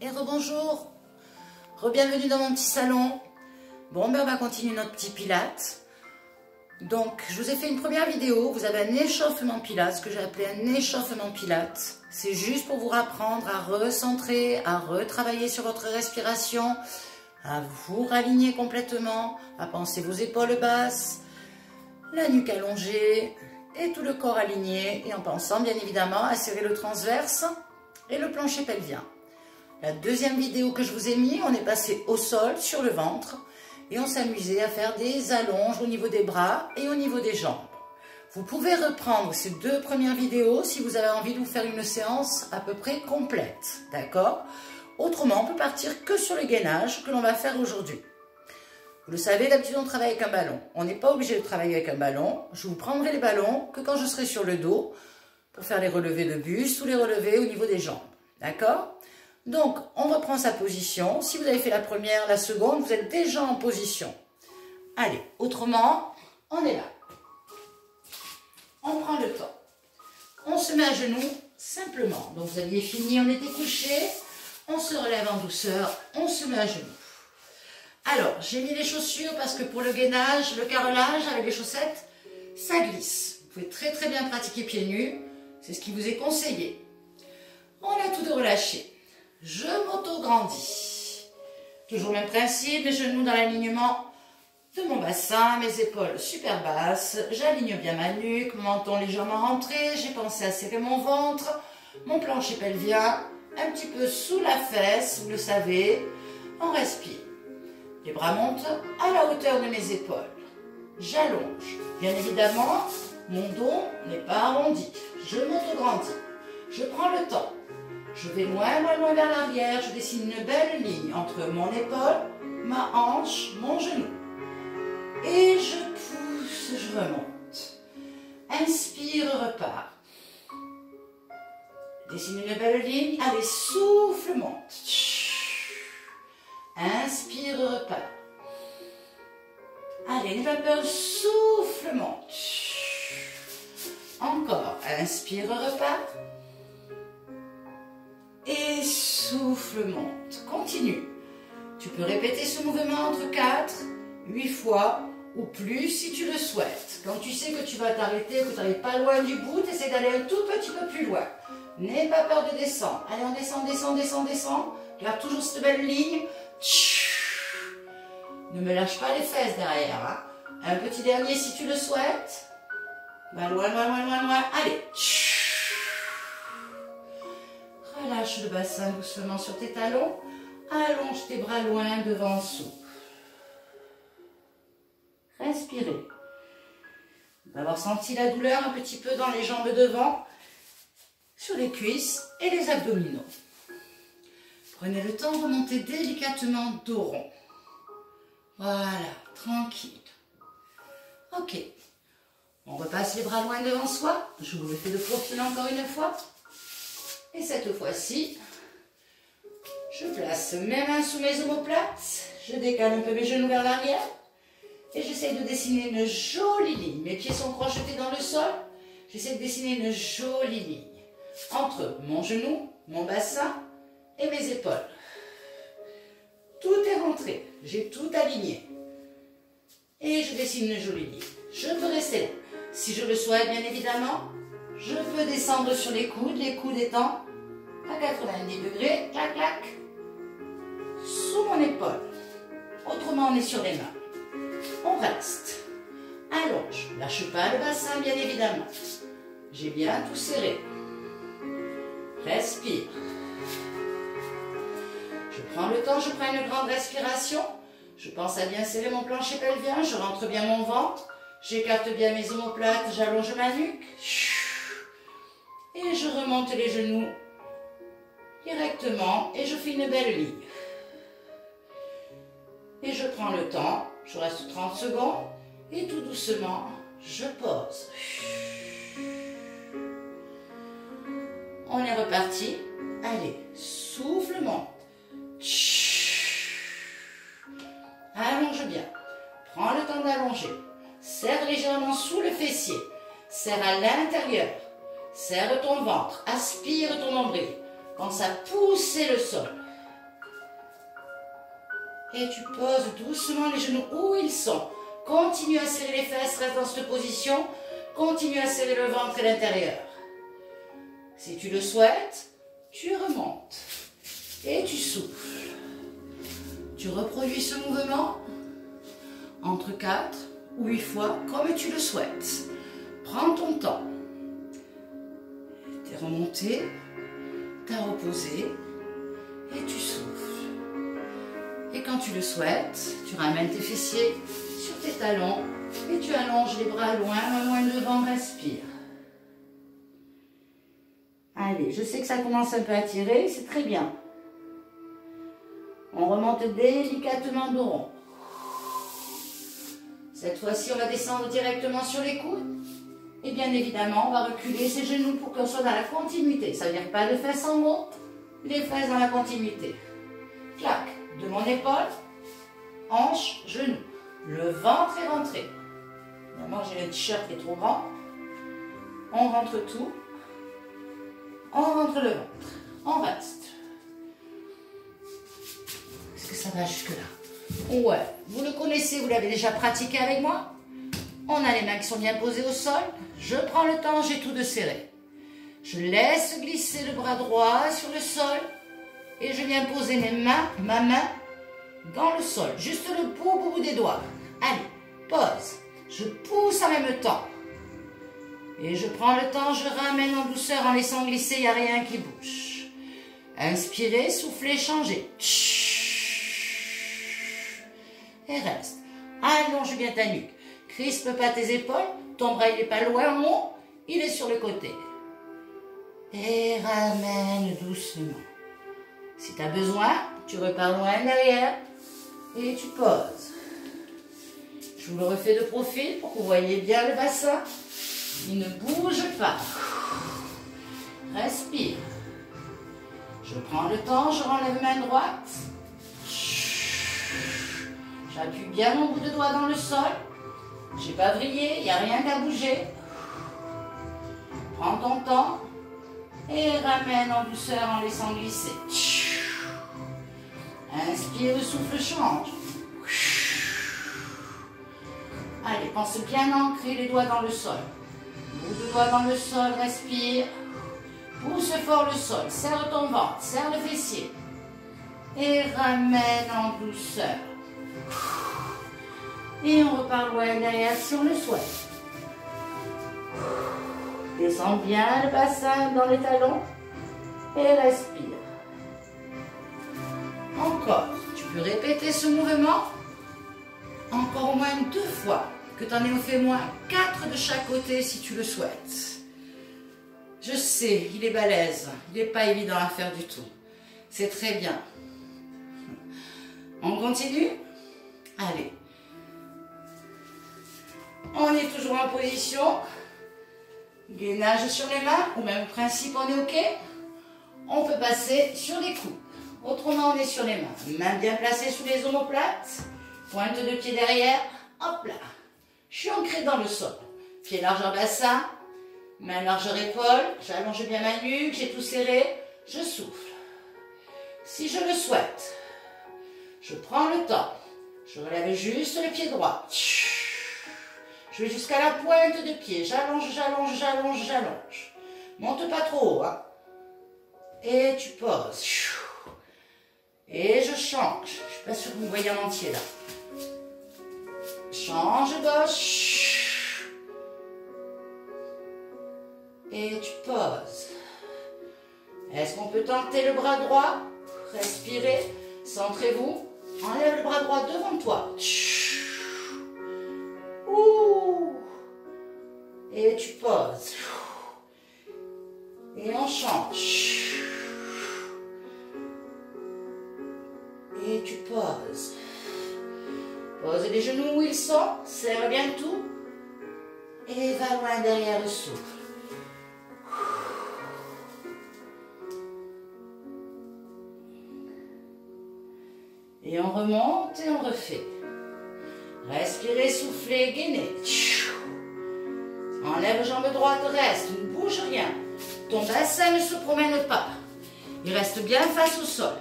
Et rebonjour, re-bienvenue dans mon petit salon. Bon, ben on va continuer notre petit pilates. Donc, je vous ai fait une première vidéo, vous avez un échauffement pilates, ce que j'ai appelé un échauffement pilates. C'est juste pour vous apprendre à recentrer, à retravailler sur votre respiration, à vous raligner complètement, à penser vos épaules basses, la nuque allongée et tout le corps aligné, et en pensant bien évidemment à serrer le transverse et le plancher pelvien. La deuxième vidéo que je vous ai mis, on est passé au sol, sur le ventre, et on s'amusait à faire des allonges au niveau des bras et au niveau des jambes. Vous pouvez reprendre ces deux premières vidéos si vous avez envie de vous faire une séance à peu près complète, d'accord? Autrement, on peut partir que sur le gainage que l'on va faire aujourd'hui. Vous le savez, d'habitude on travaille avec un ballon. On n'est pas obligé de travailler avec un ballon. Je vous prendrai les ballons que quand je serai sur le dos pour faire les relevés de buste ou les relevés au niveau des jambes, d'accord? Donc, on reprend sa position. Si vous avez fait la première, la seconde, vous êtes déjà en position. Allez, autrement, on est là. On prend le temps. On se met à genoux, simplement. Donc, vous aviez fini, on était couché. On se relève en douceur, on se met à genoux. Alors, j'ai mis les chaussures parce que pour le gainage, le carrelage avec les chaussettes, ça glisse. Vous pouvez très très bien pratiquer pieds nus. C'est ce qui vous est conseillé. On a tout de relâché. Je m'auto-grandis. Toujours le même principe, mes genoux dans l'alignement de mon bassin, mes épaules super basses. J'aligne bien ma nuque, mon menton légèrement rentré. J'ai pensé à serrer mon ventre, mon plancher pelvien, un petit peu sous la fesse, vous le savez. On respire. Les bras montent à la hauteur de mes épaules. J'allonge. Bien évidemment, mon dos n'est pas arrondi. Je m'auto-grandis. Je prends le temps. Je vais loin vers l'arrière, je dessine une belle ligne entre mon épaule, ma hanche, mon genou. Et je pousse, je remonte. Inspire, repars. Dessine une belle ligne, allez, souffle, monte. Inspire, repars. Allez, n'aie pas peur, souffle, monte. Encore, inspire, repars. Et souffle, monte. Continue. Tu peux répéter ce mouvement entre 4, 8 fois ou plus si tu le souhaites. Quand tu sais que tu vas t'arrêter, que tu n'arrives pas loin du bout, essaie d'aller un tout petit peu plus loin. N'aie pas peur de descendre. Allez, on descend, descend, descend, descend. Garde toujours cette belle ligne. Ne me lâche pas les fesses derrière. Hein. Un petit dernier si tu le souhaites. Va loin, loin, loin, loin, loin. Allez. Relâche le bassin doucement sur tes talons. Allonge tes bras loin devant sous. Respirez. Vous allez avoir senti la douleur un petit peu dans les jambes devant, sur les cuisses et les abdominaux. Prenez le temps de remonter délicatement dos rond. Voilà, tranquille. Ok. On repasse les bras loin devant soi. Je vous le fais de profil encore une fois. Et cette fois-ci, je place mes mains sous mes omoplates. Je décale un peu mes genoux vers l'arrière. Et j'essaie de dessiner une jolie ligne. Mes pieds sont crochetés dans le sol. J'essaie de dessiner une jolie ligne entre mon genou, mon bassin et mes épaules. Tout est rentré. J'ai tout aligné. Et je dessine une jolie ligne. Je peux rester là. Si je le souhaite, bien évidemment, je peux descendre sur les coudes étant à 90 degrés, clac, clac, sous mon épaule. Autrement, on est sur les mains. On reste. Allonge. Lâche pas le bassin, bien évidemment. J'ai bien tout serré. Respire. Je prends le temps, je prends une grande respiration. Je pense à bien serrer mon plancher pelvien. Je rentre bien mon ventre. J'écarte bien mes omoplates. J'allonge ma nuque. Et je remonte les genoux directement. Et je fais une belle ligne. Et je prends le temps. Je reste 30 secondes. Et tout doucement, je pose. On est reparti. Allez, souffle, monte. Allonge bien. Prends le temps d'allonger. Serre légèrement sous le fessier. Serre à l'intérieur. Serre ton ventre. Aspire ton nombril. Pense à pousser le sol. Et tu poses doucement les genoux où ils sont. Continue à serrer les fesses, reste dans cette position. Continue à serrer le ventre et l'intérieur. Si tu le souhaites, tu remontes. Et tu souffles. Tu reproduis ce mouvement entre 4 ou 8 fois, comme tu le souhaites. Prends ton temps. Tu es remonté, tu as reposé et tu souffles. Et quand tu le souhaites, tu ramènes tes fessiers sur tes talons et tu allonges les bras loin devant, respire. Allez, je sais que ça commence un peu à tirer, c'est très bien. On remonte délicatement dos rond. Cette fois-ci, on va descendre directement sur les coudes. Et bien évidemment, on va reculer ses genoux pour qu'on soit dans la continuité. Ça veut dire pas de fesses en haut, les fesses dans la continuité. Clac, de mon épaule, hanche, genou. Le ventre est rentré. Évidemment, j'ai le t-shirt qui est trop grand. On rentre tout. On rentre le ventre. On reste. Est-ce que ça va jusque-là? Ouais. Vous le connaissez, vous l'avez déjà pratiqué avec moi. On a les mains qui sont bien posées au sol. Je prends le temps, j'ai tout de serré. Je laisse glisser le bras droit sur le sol. Et je viens poser ma main dans le sol. Juste le bout des doigts. Allez, pose. Je pousse en même temps. Et je prends le temps, je ramène en douceur en laissant glisser, il n'y a rien qui bouge. Inspirez, soufflez, changez. Et reste. Allonge bien ta nuque. Crispe pas tes épaules. Ton bras, il n'est pas loin en haut. Il est sur le côté. Et ramène doucement. Si tu as besoin, tu repars loin derrière. Et tu poses. Je vous le refais de profil pour que vous voyez bien le bassin. Il ne bouge pas. Respire. Je prends le temps, je renlève main droite. J'appuie bien mon bout de doigt dans le sol. Je n'ai pas vrillé, il n'y a rien qu'à bouger. Prends ton temps et ramène en douceur en laissant glisser. Inspire, le souffle change. Allez, pense bien ancrer les doigts dans le sol. Bout de doigt dans le sol, respire. Pousse fort le sol, serre ton ventre, serre le fessier. Et ramène en douceur. Et on repart loin derrière si on le souhaite. Descends bien le bassin dans les talons et respire. Encore, tu peux répéter ce mouvement encore au moins 2 fois, que tu en aies fait au moins 4 de chaque côté si tu le souhaites. Je sais, il est balèze, il n'est pas évident à faire du tout. C'est très bien. On continue? Allez. On est toujours en position. Gainage sur les mains, au même principe, on est OK. On peut passer sur les coudes. Autrement, on est sur les mains. Mains bien placées sous les omoplates. Pointe de pied derrière. Hop là. Je suis ancré dans le sol. Pied largeur bassin. Main largeur épaule. J'allonge bien ma nuque. J'ai tout serré. Je souffle. Si je le souhaite, je prends le temps. Je relève juste le pied droit. Je vais jusqu'à la pointe de pied. J'allonge, j'allonge, j'allonge, j'allonge. Monte pas trop haut. Hein. Et tu poses. Et je change. Je ne suis pas sûre que vous me voyez en entier là. Change gauche. Et tu poses. Est-ce qu'on peut tenter le bras droit? Respirez. Centrez-vous. Enlève le bras droit devant toi. Ouh. Et tu poses. Et on change. Et tu poses. Pose les genoux où ils sont. Serre bien tout. Et va loin derrière le souffle. Et on remonte et on refait. Respirez, soufflez, gainez. Enlève jambe droite, reste, ne bouge rien. Ton bassin ne se promène pas. Il reste bien face au sol.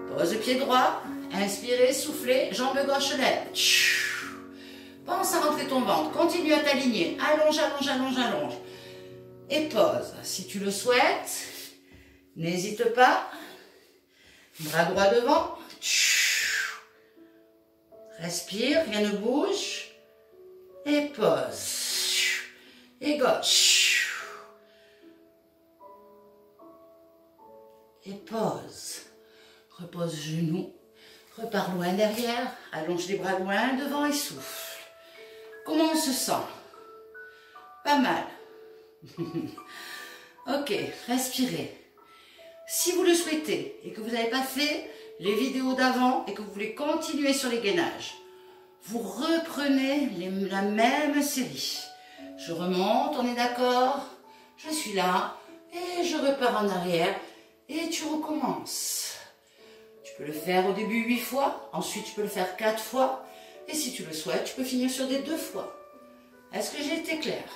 Pose pied droit, Inspirez, soufflez, jambe gauche lève. Pense à rentrer ton ventre. Continue à t'aligner. Allonge, allonge, allonge, allonge. Et pose. Si tu le souhaites, n'hésite pas. Bras droit devant. Respire, rien ne bouge. Et pose. Et gauche. Et pose. Repose genoux. Repars loin derrière. Allonge les bras loin devant et souffle. Comment on se sent? Pas mal. Ok, respirez. Si vous le souhaitez et que vous n'avez pas fait les vidéos d'avant et que vous voulez continuer sur les gainages, vous reprenez la même série. Je remonte, on est d'accord? Je suis là et je repars en arrière et tu recommences. Tu peux le faire au début 8 fois, ensuite tu peux le faire 4 fois et si tu le souhaites, tu peux finir sur des 2 fois. Est-ce que j'ai été claire?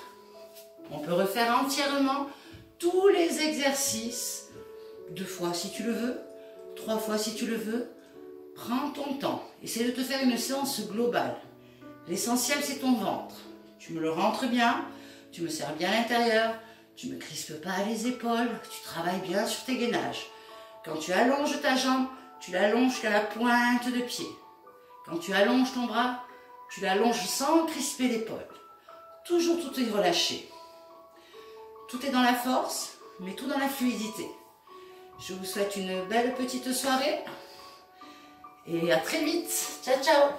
On peut refaire entièrement tous les exercices 2 fois si tu le veux, 3 fois si tu le veux. Prends ton temps. Essaie de te faire une séance globale. L'essentiel, c'est ton ventre. Tu me le rentres bien, tu me serres bien à l'intérieur, tu ne me crispes pas les épaules, tu travailles bien sur tes gainages. Quand tu allonges ta jambe, tu l'allonges jusqu'à la pointe de pied. Quand tu allonges ton bras, tu l'allonges sans crisper l'épaule. Toujours tout est relâché. Tout est dans la force, mais tout dans la fluidité. Je vous souhaite une belle petite soirée et à très vite. Ciao, ciao!